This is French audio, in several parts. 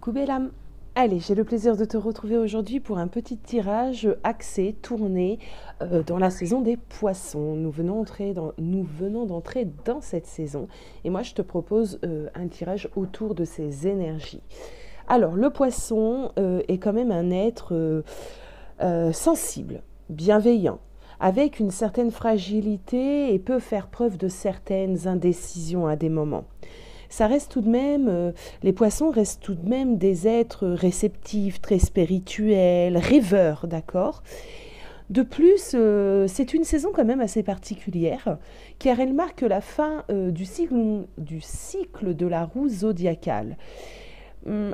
Coucou belle âme. Allez, j'ai le plaisir de te retrouver aujourd'hui pour un petit tirage axé, tourné dans la saison des poissons. Nous venons d'entrer dans cette saison et moi je te propose un tirage autour de ces énergies. Alors, le poisson est quand même un être sensible, bienveillant, avec une certaine fragilité et peut faire preuve de certaines indécisions à des moments. Ça reste tout de même, les poissons restent tout de même des êtres réceptifs, très spirituels, rêveurs, d'accord? De plus, c'est une saison quand même assez particulière, car elle marque la fin du cycle de la roue zodiacale.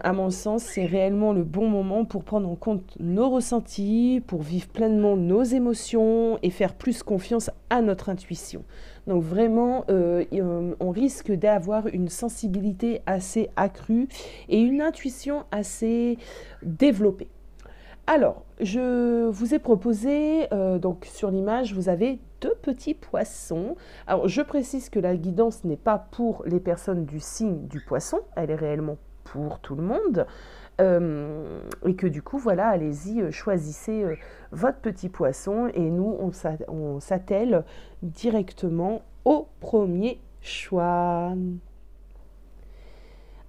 À mon sens, c'est réellement le bon moment pour prendre en compte nos ressentis, pour vivre pleinement nos émotions et faire plus confiance à notre intuition. Donc vraiment, on risque d'avoir une sensibilité assez accrue et une intuition assez développée. Alors, je vous ai proposé, donc sur l'image, vous avez deux petits poissons. Alors, je précise que la guidance n'est pas pour les personnes du signe du poisson, elle est réellement pour tout le monde. Et que du coup, voilà, allez-y, choisissez votre petit poisson et nous, on s'attelle directement au premier choix.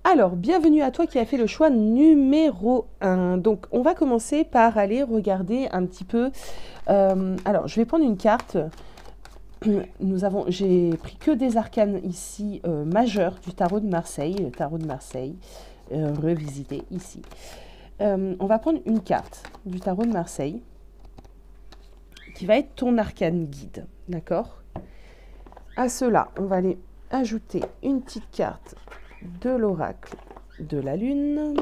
Alors, bienvenue à toi qui a fait le choix numéro 1. Donc, on va commencer par aller regarder un petit peu. Alors, je vais prendre une carte. J'ai pris que des arcanes ici majeurs du tarot de Marseille, le tarot de Marseille, revisité ici. On va prendre une carte du tarot de Marseille qui va être ton arcane guide, d'accord? À cela, on va aller ajouter une petite carte de l'oracle de la lune.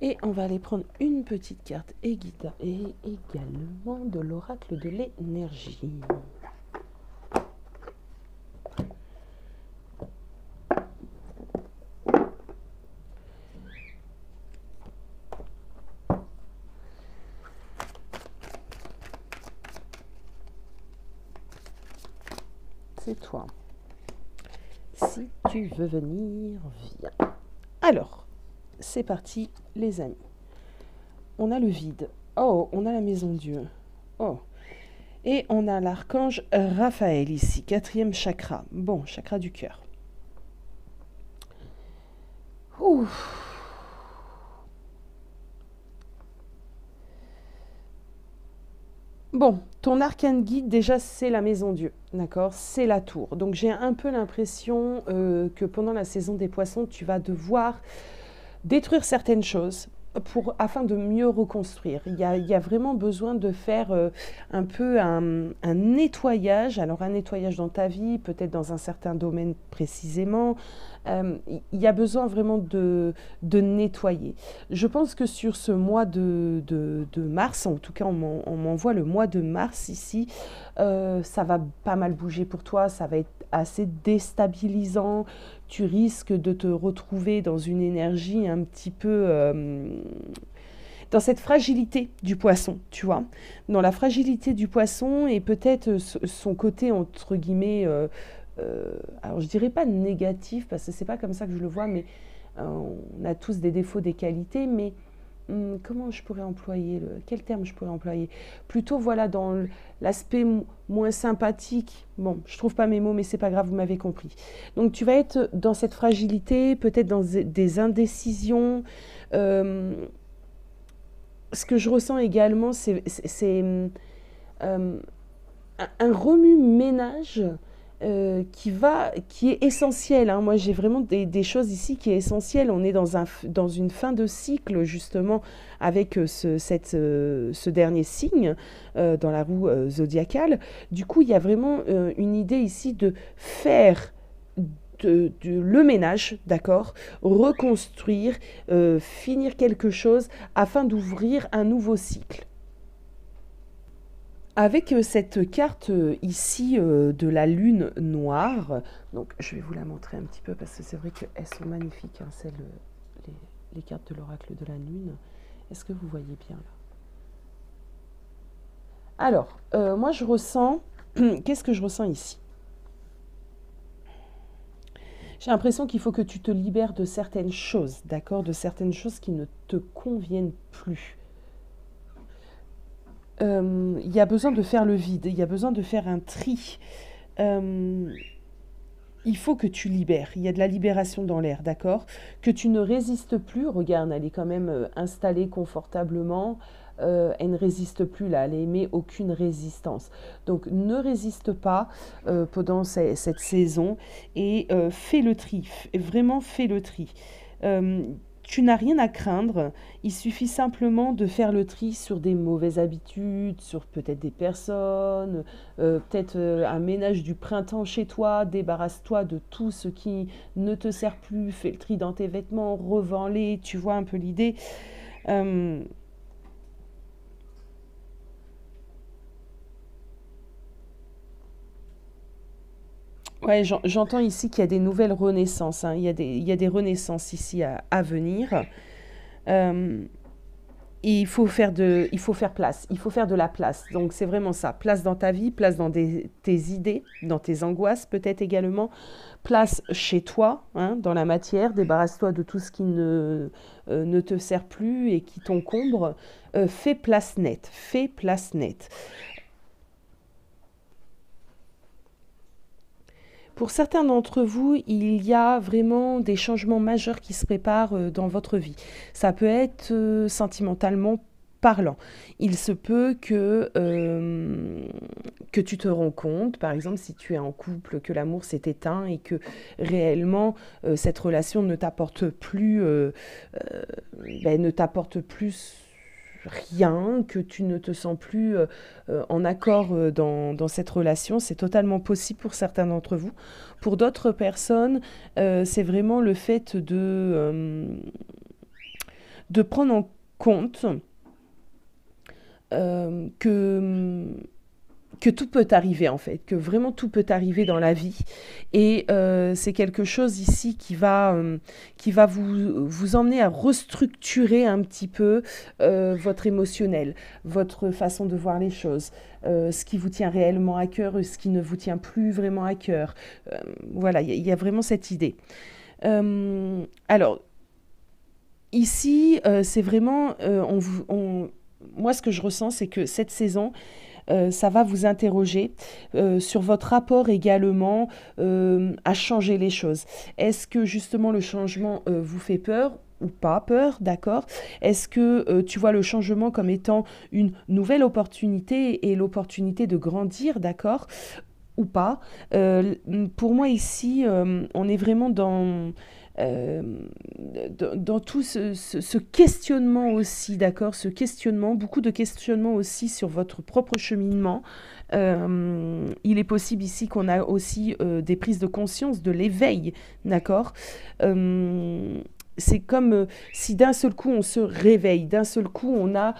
Et on va aller prendre une petite carte et également de l'oracle de l'énergie. C'est toi. Si tu veux venir, viens. Alors, c'est parti, les amis. On a le vide. Oh, on a la maison Dieu. Oh. Et on a l'archange Raphaël ici, 4e chakra. Bon, chakra du cœur. Ouf. Bon, ton arcane guide, déjà, c'est la maison Dieu, d'accord? C'est la tour. Donc, j'ai un peu l'impression que pendant la saison des poissons, tu vas devoir détruire certaines choses afin de mieux reconstruire. Il y a vraiment besoin de faire un peu un nettoyage. Alors, un nettoyage dans ta vie, peut-être dans un certain domaine précisément. Il y a besoin vraiment de nettoyer. Je pense que sur ce mois de mars, en tout cas on m'envoie le mois de mars ici, ça va pas mal bouger pour toi, ça va être assez déstabilisant, tu risques de te retrouver dans une énergie un petit peu... dans cette fragilité du poisson, tu vois, dans la fragilité du poisson et peut-être son côté entre guillemets... alors je dirais pas négatif parce que c'est pas comme ça que je le vois, mais on a tous des défauts, des qualités, mais comment je pourrais employer quel terme je pourrais employer? Plutôt voilà dans l'aspect moins sympathique. Bon, je trouve pas mes mots, mais c'est pas grave, vous m'avez compris. Donc tu vas être dans cette fragilité, peut-être dans des indécisions. Ce que je ressens également, c'est un remue-ménage qui est essentiel. Hein. Moi, j'ai vraiment des choses ici qui est essentielle. On est dans une fin de cycle, justement, avec ce dernier signe dans la roue zodiacale. Du coup, il y a vraiment une idée ici de faire le ménage, d'accord, reconstruire, finir quelque chose afin d'ouvrir un nouveau cycle. Avec cette carte ici de la lune noire, donc je vais vous la montrer un petit peu parce que c'est vrai qu'elles sont magnifiques, hein, celles les cartes de l'oracle de la lune. Est-ce que vous voyez bien là? Alors, moi je ressens... Qu'est-ce que je ressens ici? J'ai l'impression qu'il faut que tu te libères de certaines choses, d'accord? De certaines choses qui ne te conviennent plus. Il y a besoin de faire le vide, il y a besoin de faire un tri. Euh, il faut que tu libères, il y a de la libération dans l'air, d'accord? Que tu ne résistes plus, regarde, elle est quand même installée confortablement, elle ne résiste plus là, elle émet aucune résistance. Donc ne résiste pas pendant cette saison et fais le tri, vraiment fais le tri. Euh, Tu n'as rien à craindre, il suffit simplement de faire le tri sur des mauvaises habitudes, sur peut-être des personnes, peut-être un ménage du printemps chez toi, débarrasse-toi de tout ce qui ne te sert plus, fais le tri dans tes vêtements, revends-les, tu vois un peu l'idée. Euh, ouais, j'entends ici qu'il y a des nouvelles renaissances, hein, il y a des renaissances ici à venir. Euh, Et il faut faire place, il faut faire de la place. Donc c'est vraiment ça, place dans ta vie, place dans tes idées, dans tes angoisses peut-être également, place chez toi, hein, dans la matière, débarrasse-toi de tout ce qui ne te sert plus et qui t'encombre. Fais place nette, fais place nette. Pour certains d'entre vous, il y a vraiment des changements majeurs qui se préparent dans votre vie. Ça peut être sentimentalement parlant. Il se peut que tu te rends compte, par exemple, si tu es en couple, que l'amour s'est éteint et que réellement cette relation ne t'apporte plus, euh, ne t'apporte plus rien, que tu ne te sens plus en accord dans cette relation. C'est totalement possible pour certains d'entre vous. Pour d'autres personnes, c'est vraiment le fait de prendre en compte que tout peut arriver en fait, que vraiment tout peut arriver dans la vie. Et c'est quelque chose ici qui va vous emmener à restructurer un petit peu votre émotionnel, votre façon de voir les choses, ce qui vous tient réellement à cœur, ce qui ne vous tient plus vraiment à cœur. Voilà, il y a vraiment cette idée. Alors, ici, c'est vraiment, moi ce que je ressens, c'est que cette saison, ça va vous interroger sur votre rapport également à changer les choses. Est-ce que justement le changement vous fait peur ou pas peur, d'accord? Est-ce que tu vois le changement comme étant une nouvelle opportunité et l'opportunité de grandir, d'accord? Ou pas. Pour moi ici, on est vraiment euh, dans tout ce questionnement aussi, d'accord? Ce questionnement, beaucoup de questionnements aussi sur votre propre cheminement. Il est possible ici qu'on a aussi des prises de conscience, de l'éveil, d'accord? Euh, c'est comme si d'un seul coup on se réveille, d'un seul coup on a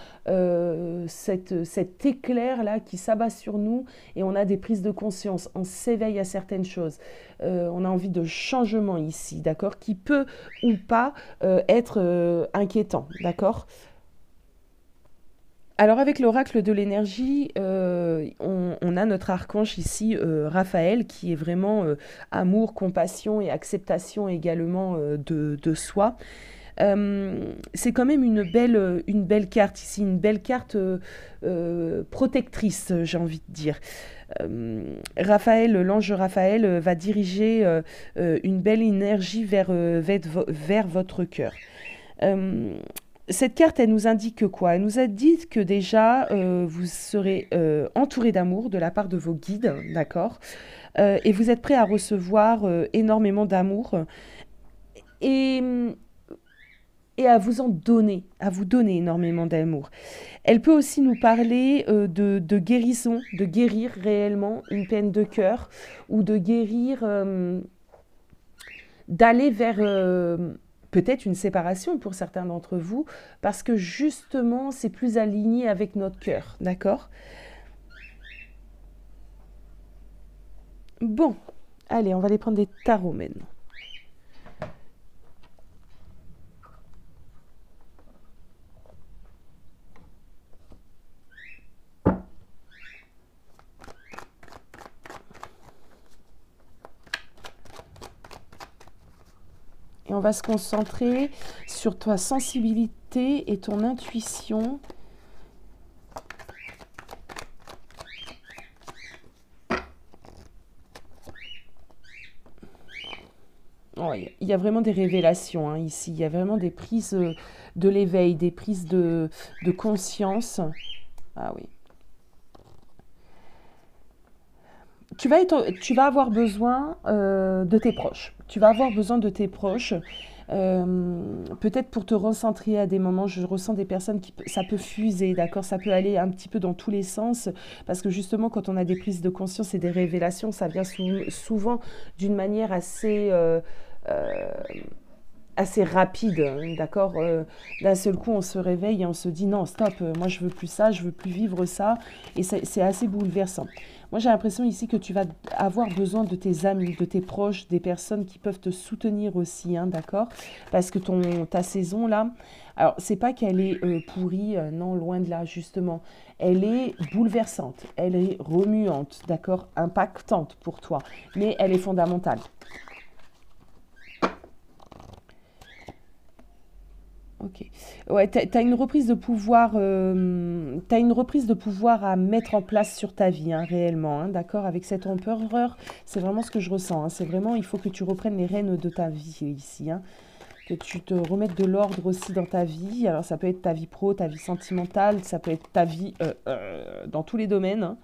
cet éclair là qui s'abat sur nous et on a des prises de conscience, on s'éveille à certaines choses. On a envie de changement ici, d'accord, qui peut ou pas être inquiétant, d'accord. Alors avec l'oracle de l'énergie, on a notre archange ici, Raphaël, qui est vraiment amour, compassion et acceptation également de soi. C'est quand même une belle carte ici, une belle carte protectrice, j'ai envie de dire. Raphaël, l'ange Raphaël va diriger une belle énergie vers votre cœur. Euh, cette carte, elle nous indique quoi? Elle nous indique que déjà, vous serez entouré d'amour de la part de vos guides, d'accord? Et vous êtes prêt à recevoir énormément d'amour et, et à vous donner énormément d'amour. Elle peut aussi nous parler de guérison, de guérir réellement une peine de cœur ou de guérir, d'aller vers peut-être une séparation pour certains d'entre vous parce que justement c'est plus aligné avec notre cœur, d'accord? Bon, allez, on va aller prendre des tarots maintenant. on va se concentrer sur ta sensibilité et ton intuition. Oh, il y a vraiment des révélations hein, ici. Il y a vraiment des prises de l'éveil, des prises de conscience. Ah oui. Tu vas avoir besoin de tes proches. Tu vas avoir besoin de tes proches. Peut-être pour te recentrer à des moments, je ressens des personnes ça peut fuser, d'accord, ça peut aller un petit peu dans tous les sens, parce que justement quand on a des prises de conscience et des révélations, ça vient souvent d'une manière euh, assez rapide, hein, d'accord. D'un seul coup, on se réveille et on se dit non, stop, moi je veux plus ça, je veux plus vivre ça, et c'est assez bouleversant. Moi, j'ai l'impression ici que tu vas avoir besoin de tes amis, de tes proches, des personnes qui peuvent te soutenir aussi, hein, d'accord? Parce que ta saison là, alors c'est pas qu'elle est pourrie, non, loin de là, justement. Elle est bouleversante, elle est remuante, d'accord? Impactante pour toi, mais elle est fondamentale. Ok. Ouais, t'as une reprise de pouvoir, t'as une reprise de pouvoir à mettre en place sur ta vie, hein, réellement, hein, d'accord? Avec cette empereur, c'est vraiment ce que je ressens, hein, c'est vraiment, il faut que tu reprennes les rênes de ta vie ici, hein, que tu te remettes de l'ordre aussi dans ta vie. Alors ça peut être ta vie pro, ta vie sentimentale, ça peut être ta vie dans tous les domaines, hein.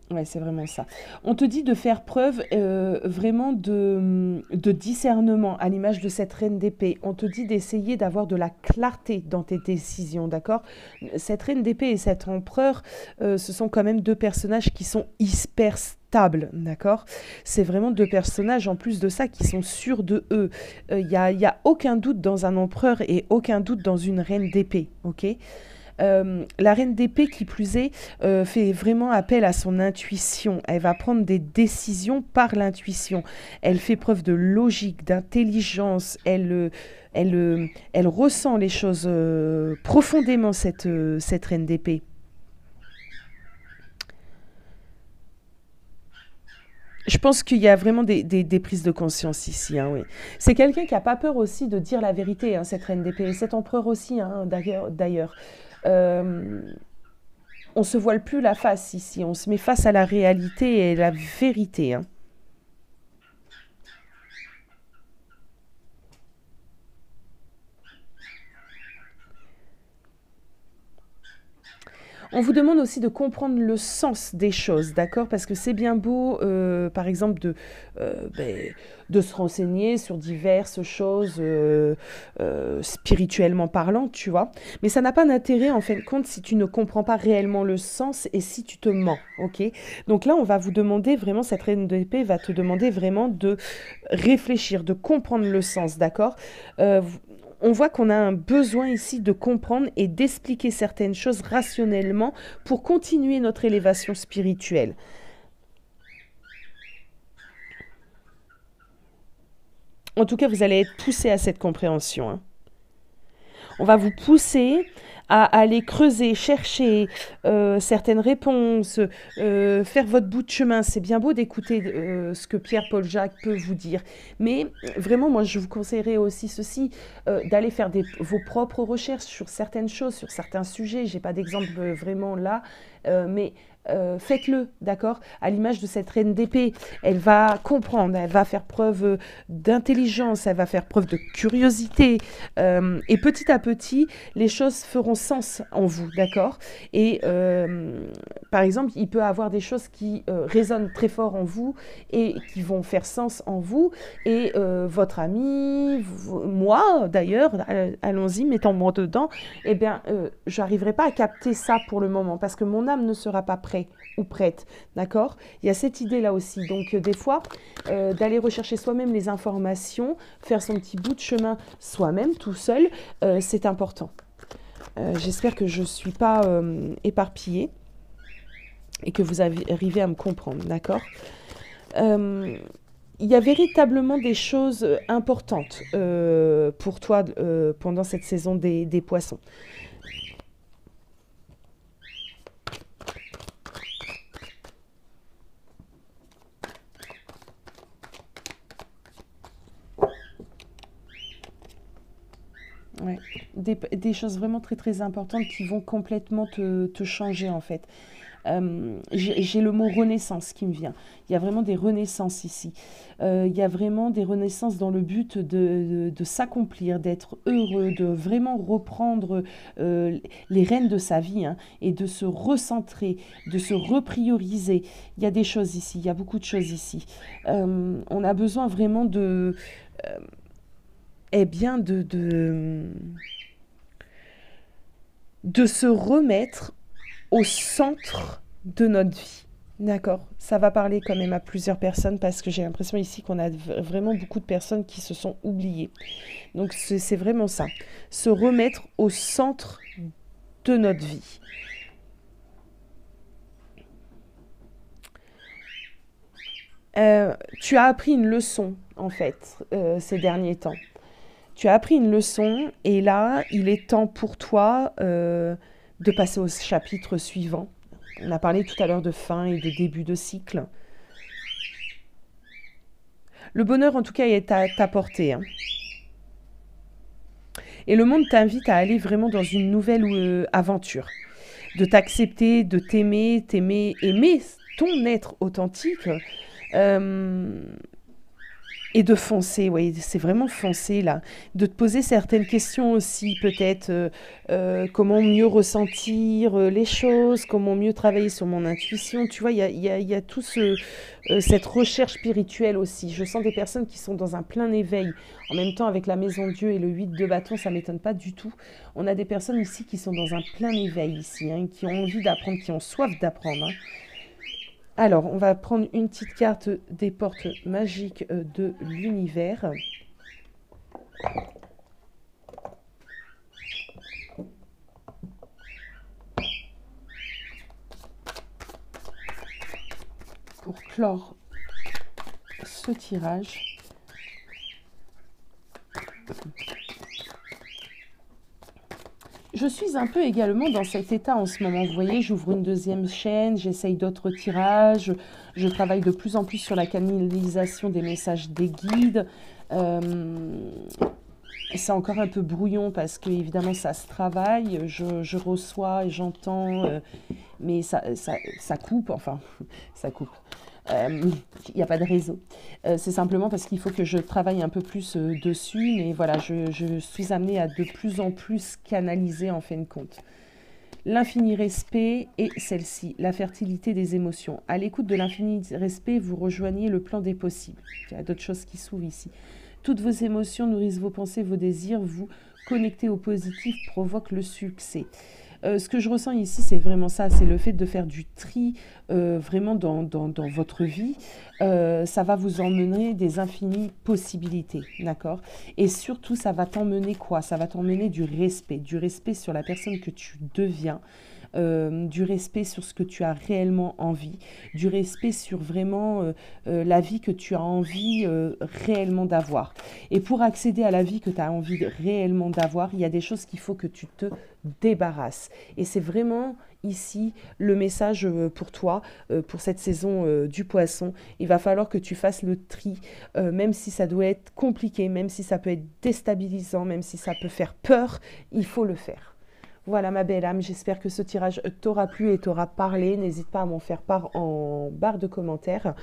Ouais, c'est vraiment ça. On te dit de faire preuve vraiment de discernement à l'image de cette reine d'épée. On te dit d'essayer d'avoir de la clarté dans tes décisions, d'accord? Cette reine d'épée et cet empereur, ce sont quand même deux personnages qui sont hyper stables, d'accord? C'est vraiment deux personnages en plus de ça qui sont sûrs de eux. Y a aucun doute dans un empereur et aucun doute dans une reine d'épée, ok? La reine d'épée, qui plus est, fait vraiment appel à son intuition. Elle va prendre des décisions par l'intuition. Elle fait preuve de logique, d'intelligence. Elle ressent les choses profondément, cette reine d'épée. Je pense qu'il y a vraiment des prises de conscience ici, hein, oui. C'est quelqu'un qui n'a pas peur aussi de dire la vérité, hein, cette reine d'épée. Et cet empereur aussi, hein, d'ailleurs. Euh, on se voile plus la face ici, on se met face à la réalité et la vérité, hein. On vous demande aussi de comprendre le sens des choses, d'accord? Parce que c'est bien beau, par exemple, de se renseigner sur diverses choses spirituellement parlant, tu vois. Mais ça n'a pas d'intérêt, en fin de compte, si tu ne comprends pas réellement le sens et si tu te mens, ok? Donc là, on va vous demander vraiment, cette reine d'épée va te demander vraiment de réfléchir, de comprendre le sens, d'accord? Euh, on voit qu'on a un besoin ici de comprendre et d'expliquer certaines choses rationnellement pour continuer notre élévation spirituelle. En tout cas, vous allez être poussé à cette compréhension, hein. On va vous pousser à aller creuser, chercher certaines réponses, faire votre bout de chemin. C'est bien beau d'écouter ce que Pierre-Paul Jacques peut vous dire. Mais vraiment, moi, je vous conseillerais aussi ceci, d'aller faire vos propres recherches sur certaines choses, sur certains sujets. Je n'ai pas d'exemple vraiment là, mais faites-le, d'accord? À l'image de cette reine d'épée, elle va comprendre, elle va faire preuve d'intelligence, elle va faire preuve de curiosité, et petit à petit, les choses feront sens en vous, d'accord? Et par exemple, il peut y avoir des choses qui résonnent très fort en vous et qui vont faire sens en vous, et votre ami, moi d'ailleurs, allons-y, mettons-moi dedans, eh bien, je n'arriverai pas à capter ça pour le moment parce que mon âme ne sera pas prête ou prête, d'accord? Il y a cette idée-là aussi. Donc, des fois, d'aller rechercher soi-même les informations, faire son petit bout de chemin soi-même, tout seul, c'est important. J'espère que je ne suis pas éparpillée et que vous arrivez à me comprendre, d'accord? Il y a véritablement des choses importantes pour toi pendant cette saison des poissons. Ouais. Des choses vraiment très très importantes qui vont complètement te changer en fait. J'ai le mot renaissance qui me vient. Il y a vraiment des renaissances ici. Il y a vraiment des renaissances dans le but de s'accomplir, d'être heureux, de vraiment reprendre les rênes de sa vie, hein, et de se recentrer, de se reprioriser. Il y a des choses ici, il y a beaucoup de choses ici. On a besoin vraiment eh bien, de se remettre au centre de notre vie. D'accord. Ça va parler quand même à plusieurs personnes parce que j'ai l'impression ici qu'on a vraiment beaucoup de personnes qui se sont oubliées. Donc c'est vraiment ça. Se remettre au centre de notre vie. Tu as appris une leçon en fait ces derniers temps. Tu as appris une leçon et là il est temps pour toi de passer au chapitre suivant. On a parlé tout à l'heure de fin et de début de cycle. Le bonheur, en tout cas, est à ta portée, hein. Et le monde t'invite à aller vraiment dans une nouvelle aventure. De t'accepter, de t'aimer, aimer ton être authentique. Euh, et de foncer, oui, c'est vraiment foncer là. De te poser certaines questions aussi, peut-être comment mieux ressentir les choses, comment mieux travailler sur mon intuition. Tu vois, il y a tout cette recherche spirituelle aussi. Je sens des personnes qui sont dans un plein éveil. En même temps, avec la maison Dieu et le 8 de bâton, ça ne m'étonne pas du tout. On a des personnes ici qui sont dans un plein éveil ici, hein, qui ont envie d'apprendre, qui ont soif d'apprendre, hein. Alors, on va prendre une petite carte des portes magiques de l'univers. Pour clore ce tirage. Je suis un peu également dans cet état en ce moment. Vous voyez, j'ouvre une deuxième chaîne, j'essaye d'autres tirages, je travaille de plus en plus sur la canalisation des messages des guides. C'est encore un peu brouillon parce que évidemment ça se travaille, je reçois et j'entends, mais ça coupe, enfin ça coupe. Il n'y a pas de réseau. C'est simplement parce qu'il faut que je travaille un peu plus dessus, mais voilà, je suis amenée à de plus en plus canaliser en fin de compte. L'infini respect et celle-ci, la fertilité des émotions. À l'écoute de l'infini respect, vous rejoignez le plan des possibles. Il y a d'autres choses qui s'ouvrent ici. Toutes vos émotions nourrissent vos pensées, vos désirs, vous connectez au positif, provoque le succès. Ce que je ressens ici, c'est vraiment ça, c'est le fait de faire du tri vraiment dans votre vie. Ça va vous emmener des infinies possibilités, d'accord? Et surtout, ça va t'emmener quoi? Ça va t'emmener du respect sur la personne que tu deviens. Du respect sur ce que tu as réellement envie, du respect sur vraiment la vie que tu as envie réellement d'avoir. Et pour accéder à la vie que tu as envie réellement d'avoir, il y a des choses qu'il faut que tu te débarrasses. Et c'est vraiment ici le message pour toi, pour cette saison du poisson. Il va falloir que tu fasses le tri, même si ça doit être compliqué, même si ça peut être déstabilisant, même si ça peut faire peur, il faut le faire. Voilà ma belle âme, j'espère que ce tirage t'aura plu et t'aura parlé. N'hésite pas à m'en faire part en barre de commentaires.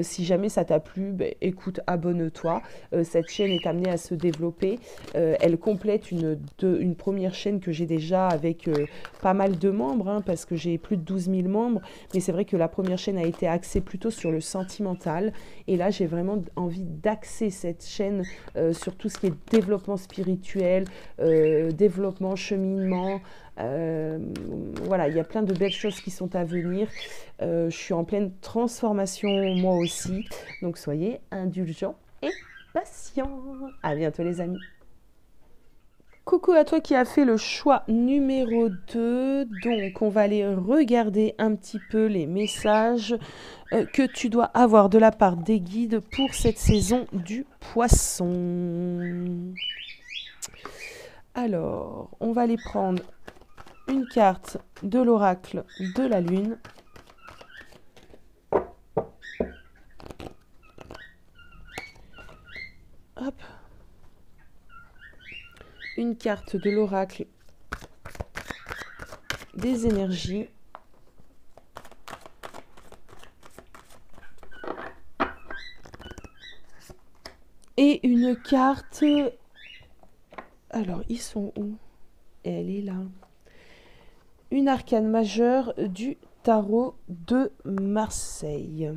Si jamais ça t'a plu, écoute, abonne-toi. Cette chaîne est amenée à se développer. Elle complète une première chaîne que j'ai déjà avec pas mal de membres, hein, parce que j'ai plus de 12 000 membres. Mais c'est vrai que la première chaîne a été axée plutôt sur le sentimental. Et là, j'ai vraiment envie d'axer cette chaîne sur tout ce qui est développement spirituel, développement, cheminement. Voilà, il y a plein de belles choses qui sont à venir. Je suis en pleine transformation moi aussi. Donc soyez indulgents et patients. À bientôt les amis. Coucou à toi qui as fait le choix numéro 2. Donc on va aller regarder un petit peu les messages que tu dois avoir de la part des guides pour cette saison du poisson. Alors, on va aller prendre une carte de l'oracle de la lune. Hop. une carte de l'oracle des énergies. Et une carte... Alors, ils sont où? Elle est là. Une arcane majeure du tarot de Marseille.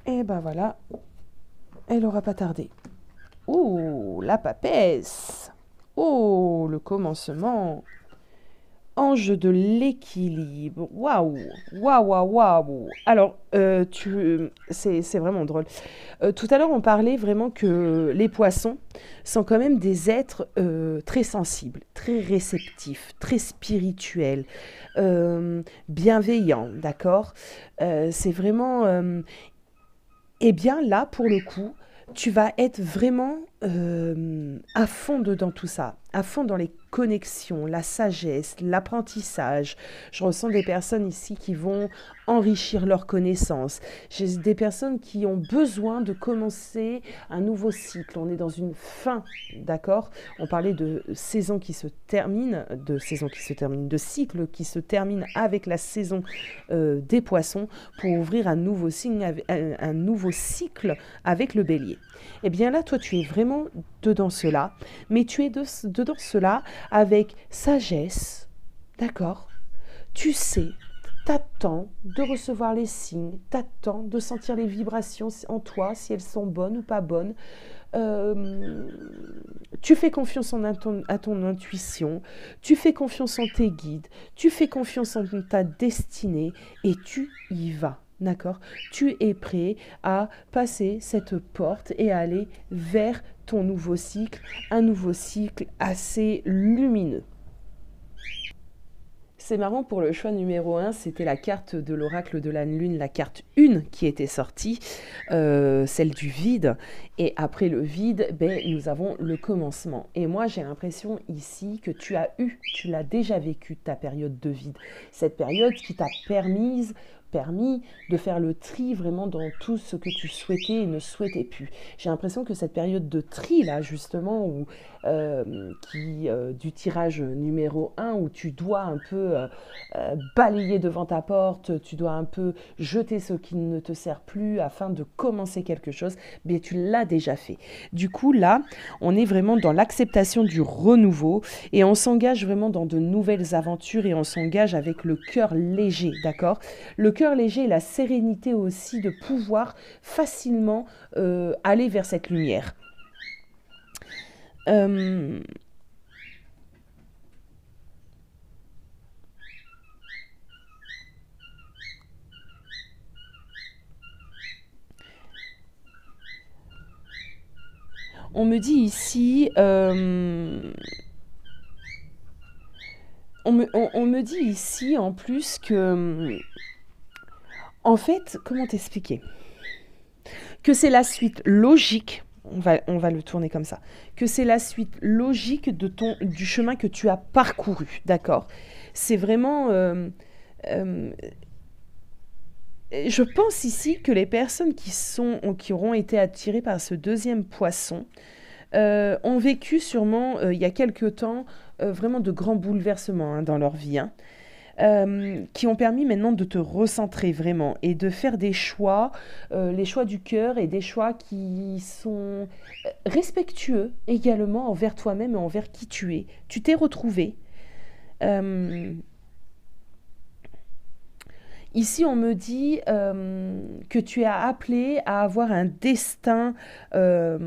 Et ben voilà, elle aura pas tardé. Oh, la papesse. Oh, le commencement. Ange de l'équilibre. Waouh, waouh, waouh, waouh. Alors, c'est vraiment drôle. Tout à l'heure, on parlait vraiment que les poissons sont quand même des êtres très sensibles, très réceptifs, très spirituels, bienveillants, d'accord. C'est vraiment... eh bien, là, pour le coup, tu vas être vraiment à fond dedans tout ça, à fond dans les connexions, la sagesse, l'apprentissage. Je ressens des personnes ici qui vont enrichir leurs connaissances. J'ai des personnes qui ont besoin de commencer un nouveau cycle. On est dans une fin, d'accord? On parlait de saison qui se termine, de cycle qui se termine avec la saison des poissons pour ouvrir un nouveau cycle avec le bélier. Eh bien là, toi, tu es vraiment dedans cela, mais tu es dedans cela avec sagesse, d'accord? Tu sais, t'attends de recevoir les signes, t'attends de sentir les vibrations en toi, si elles sont bonnes ou pas bonnes. Tu fais confiance à ton intuition, tu fais confiance en tes guides, tu fais confiance en ta destinée et tu y vas. D'accord? Tu es prêt à passer cette porte et à aller vers ton nouveau cycle, un nouveau cycle assez lumineux. C'est marrant pour le choix numéro 1, c'était la carte de l'oracle de la lune, la carte 1 qui était sortie, celle du vide. Et après le vide, nous avons le commencement. Et moi, j'ai l'impression ici que tu l'as déjà vécu ta période de vide. Cette période qui t'a permis de faire le tri vraiment dans tout ce que tu souhaitais et ne souhaitais plus. J'ai l'impression que cette période de tri là justement du tirage numéro 1 où tu dois un peu balayer devant ta porte, tu dois un peu jeter ce qui ne te sert plus afin de commencer quelque chose, bien tu l'as déjà fait. Du coup là, on est vraiment dans l'acceptation du renouveau et on s'engage vraiment dans de nouvelles aventures et on s'engage avec le cœur léger, d'accord? Le cœur léger et la sérénité aussi de pouvoir facilement aller vers cette lumière. On me dit ici, on me dit ici en plus que, en fait, comment t'expliquer? Que c'est la suite logique, on va le tourner comme ça, que c'est la suite logique du chemin que tu as parcouru, d'accord? C'est vraiment... je pense ici que les personnes qui auront été attirées par ce deuxième poisson ont vécu sûrement, il y a quelque temps, vraiment de grands bouleversements dans leur vie, qui ont permis maintenant de te recentrer vraiment et de faire des choix, les choix du cœur et des choix qui sont respectueux également envers toi-même et envers qui tu es. Tu t'es retrouvé. Ici, on me dit que tu es appelé à avoir un destin, un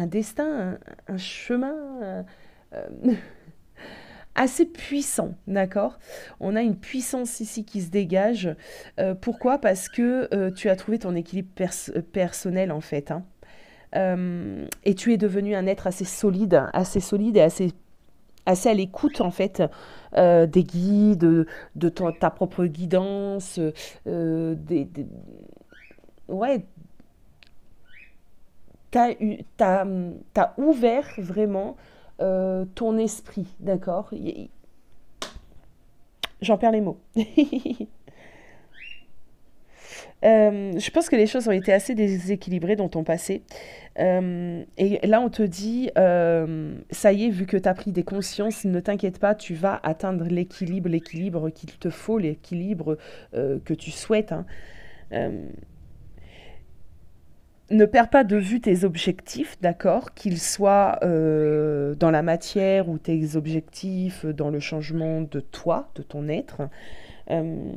destin, un chemin assez puissant, d'accord? On a une puissance ici qui se dégage. Pourquoi? Parce que tu as trouvé ton équilibre personnel, en fait. Et tu es devenu un être assez solide et assez à l'écoute, en fait, des guides, de ta propre guidance, ouais, t'as ouvert vraiment ton esprit, d'accord? J'en perds les mots. Je pense que les choses ont été assez déséquilibrées dans ton passé. Et là, on te dit, ça y est, vu que tu as pris des consciences, ne t'inquiète pas, tu vas atteindre l'équilibre qu'il te faut, l'équilibre que tu souhaites, hein. Euh, Ne perds pas de vue tes objectifs, d'accord, qu'ils soient dans la matière ou tes objectifs dans le changement de toi, de ton être. Euh,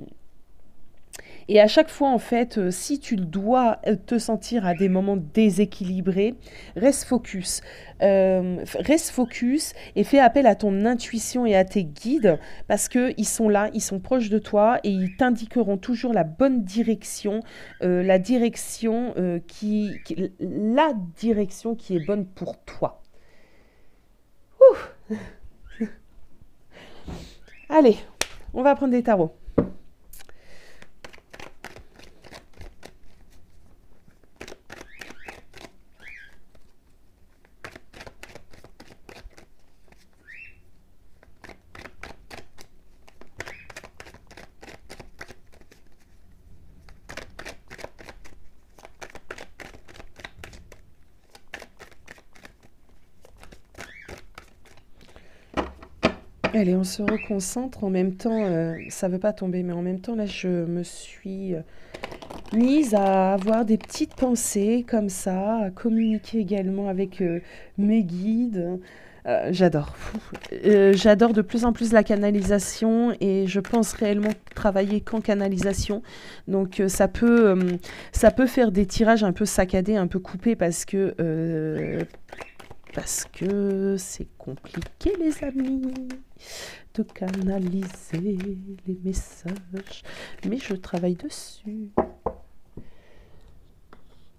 Et à chaque fois, en fait, si tu dois te sentir à des moments déséquilibrés, reste focus. Reste focus et fais appel à ton intuition et à tes guides parce qu'ils sont là, ils sont proches de toi et ils t'indiqueront toujours la bonne direction, la direction la direction qui est bonne pour toi. Ouh. Allez, on va prendre des tarots. Allez, on se reconcentre. En même temps, ça veut pas tomber, mais en même temps, là, je me suis mise à avoir des petites pensées comme ça, à communiquer également avec mes guides. J'adore. J'adore de plus en plus la canalisation et je pense réellement travailler qu'en canalisation. Donc ça peut faire des tirages un peu saccadés, un peu coupés parce que c'est compliqué, les amis, de canaliser les messages. Mais je travaille dessus.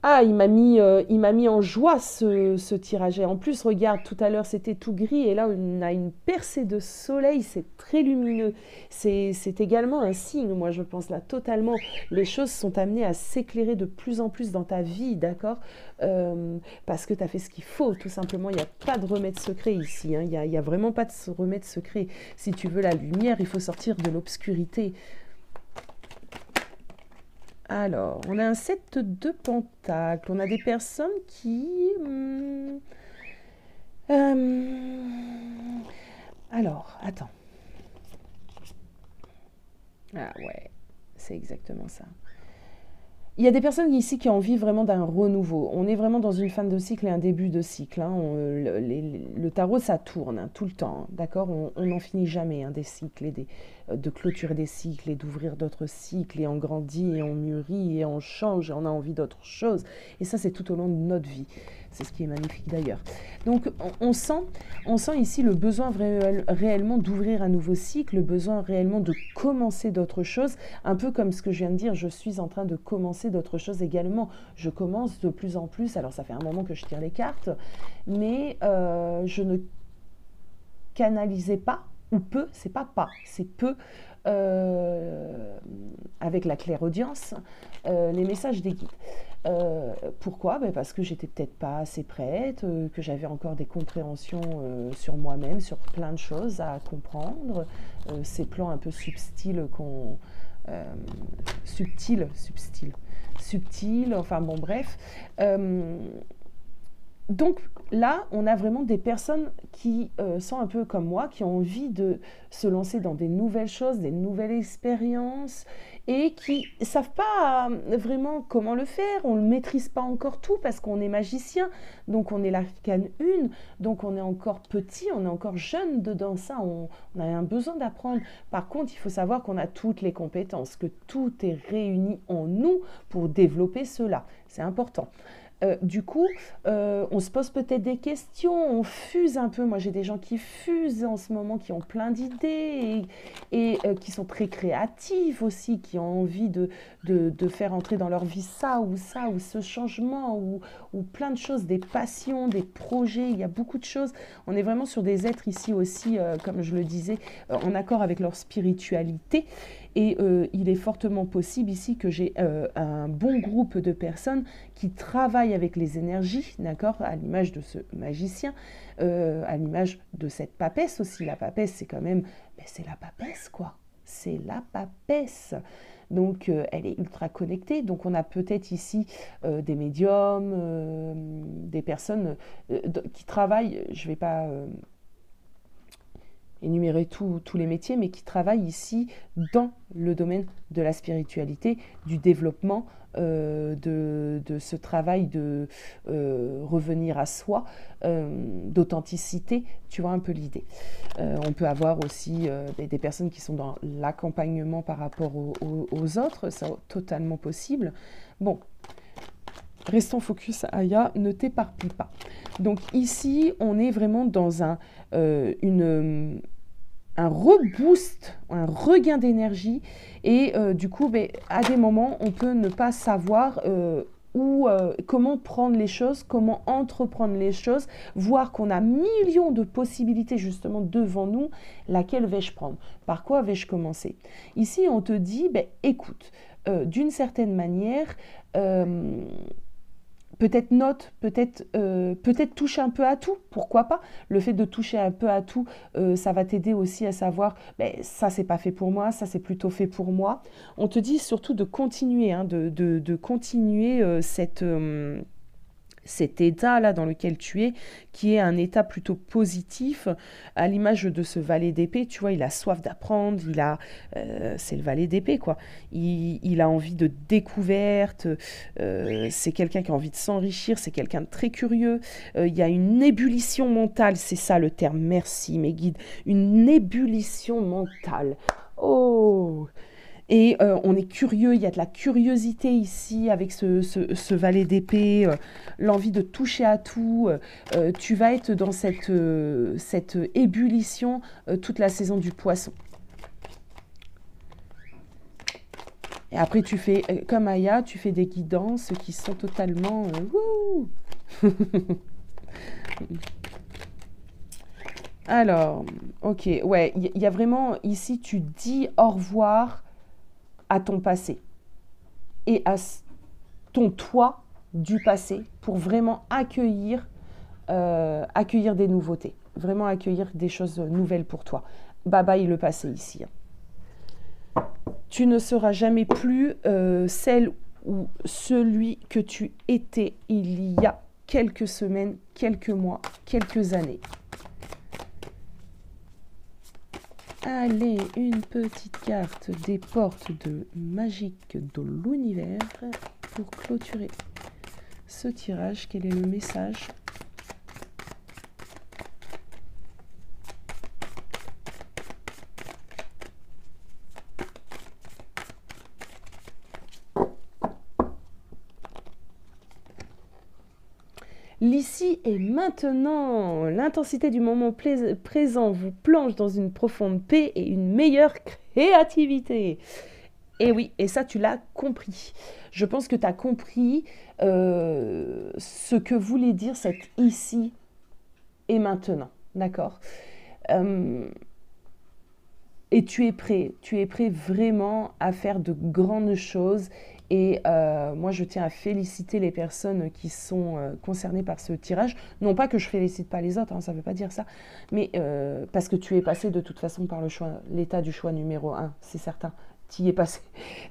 Ah, il m'a mis en joie ce tirage. Et en plus, regarde, tout à l'heure c'était tout gris et là on a une percée de soleil, c'est très lumineux. C'est également un signe, moi je pense là totalement. Les choses sont amenées à s'éclairer de plus en plus dans ta vie, d'accord. Parce que tu as fait ce qu'il faut, tout simplement. Il n'y a pas de remède secret ici, hein. Il y a vraiment pas de remède secret. Si tu veux la lumière, il faut sortir de l'obscurité. Alors, on a un 7 de pentacles. On a des personnes qui... alors, attends. Ah ouais, c'est exactement ça. Il y a des personnes ici qui ont envie vraiment d'un renouveau. On est vraiment dans une fin de cycle et un début de cycle, hein. Le tarot, ça tourne, hein, tout le temps, hein, d'accord. On n'en finit jamais, hein, des cycles et de clôturer des cycles et d'ouvrir d'autres cycles. Et on grandit et on mûrit et on change et on a envie d'autre chose. Et ça, c'est tout au long de notre vie. C'est ce qui est magnifique d'ailleurs. Donc, on sent ici le besoin réellement d'ouvrir un nouveau cycle, le besoin réellement de commencer d'autres choses. Un peu comme ce que je viens de dire, je suis en train de commencer d'autres choses également. Je commence de plus en plus, alors ça fait un moment que je tire les cartes, mais je ne canalisais pas, ou peu, c'est peu, avec la clairaudience, les messages des guides. Pourquoi? Parce que j'étais peut-être pas assez prête, que j'avais encore des compréhensions sur moi-même, sur plein de choses à comprendre, ces plans un peu euh, subtils, enfin bon bref. Donc là, on a vraiment des personnes qui sont un peu comme moi, qui ont envie de se lancer dans des nouvelles choses, des nouvelles expériences, et qui ne savent pas vraiment comment le faire. On ne maîtrise pas encore tout parce qu'on est magicien, donc on est l'arcane 1, donc on est encore petit, on est encore jeune dedans ça, on a un besoin d'apprendre. Par contre, il faut savoir qu'on a toutes les compétences, que tout est réuni en nous pour développer cela. C'est important. Du coup, on se pose peut-être des questions, on fuse un peu. Moi, j'ai des gens qui fusent en ce moment, qui ont plein d'idées et qui sont très créatifs aussi, qui ont envie de faire entrer dans leur vie ça, ou ce changement, ou plein de choses, des passions, des projets. Il y a beaucoup de choses. On est vraiment sur des êtres ici aussi, comme je le disais, en accord avec leur spiritualité. Et il est fortement possible ici que j'ai un bon groupe de personnes qui travaillent avec les énergies, d'accord, à l'image de ce magicien, à l'image de cette papesse aussi. La papesse, c'est quand même, c'est la papesse, quoi. c'est la papesse. Donc, elle est ultra connectée. Donc, on a peut-être ici des médiums, des personnes qui travaillent, je ne vais pas énumérer tous les métiers, mais qui travaillent ici dans le domaine de la spiritualité, du développement, de ce travail de revenir à soi, d'authenticité, tu vois un peu l'idée. On peut avoir aussi des personnes qui sont dans l'accompagnement par rapport aux autres, c'est totalement possible. Bon, restons focus, Aya, ne t'éparpille pas. Donc ici, on est vraiment dans un reboost, un regain d'énergie. Et du coup, à des moments, on peut ne pas savoir comment prendre les choses, comment entreprendre les choses, voir qu'on a millions de possibilités justement devant nous, laquelle vais-je prendre? Par quoi vais-je commencer? Ici, on te dit, écoute, d'une certaine manière, peut-être note, peut-être touche un peu à tout, pourquoi pas. Le fait de toucher un peu à tout, ça va t'aider aussi à savoir, ça c'est pas fait pour moi, ça c'est plutôt fait pour moi. On te dit surtout de continuer, hein, de continuer cet état-là dans lequel tu es, qui est un état plutôt positif, à l'image de ce valet d'épée, tu vois, il a soif d'apprendre, c'est le valet d'épée, quoi. Il a envie de découverte, c'est quelqu'un qui a envie de s'enrichir, c'est quelqu'un de très curieux, il y a une ébullition mentale, c'est ça le terme, merci mes guides, une ébullition mentale. Oh! Et on est curieux, il y a de la curiosité ici avec ce valet d'épée, l'envie de toucher à tout. Tu vas être dans cette ébullition toute la saison du poisson. Et après, tu fais, comme Aya, tu fais des guidances qui sont totalement... Alors, ok, ouais, il y a vraiment, ici, tu dis au revoir à ton passé et à ton toi du passé pour vraiment accueillir des nouveautés, vraiment accueillir des choses nouvelles pour toi. Bye bye le passé ici. Tu ne seras jamais plus celle ou celui que tu étais il y a quelques semaines, quelques mois, quelques années. Allez, une petite carte des portes magiques de l'univers pour clôturer ce tirage. Quel est le message ? L'ici et maintenant, l'intensité du moment présent vous plonge dans une profonde paix et une meilleure créativité. Et oui, et ça tu l'as compris. Je pense que tu as compris ce que voulait dire cet ici et maintenant, d'accord ? Et tu es prêt vraiment à faire de grandes choses. Et moi, je tiens à féliciter les personnes qui sont concernées par ce tirage. Non pas que je félicite pas les autres, hein, ça ne veut pas dire ça, mais parce que tu es passé de toute façon par l'état du choix numéro 1, c'est certain. Tu y es passé.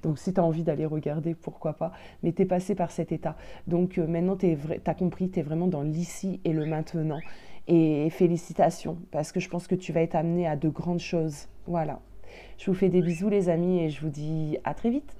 Donc, si tu as envie d'aller regarder, pourquoi pas. Mais tu es passé par cet état. Donc, maintenant, tu as compris, tu es vraiment dans l'ici et le maintenant. Et félicitations, parce que je pense que tu vas être amené à de grandes choses. Voilà. Je vous fais des bisous, les amis, et je vous dis à très vite.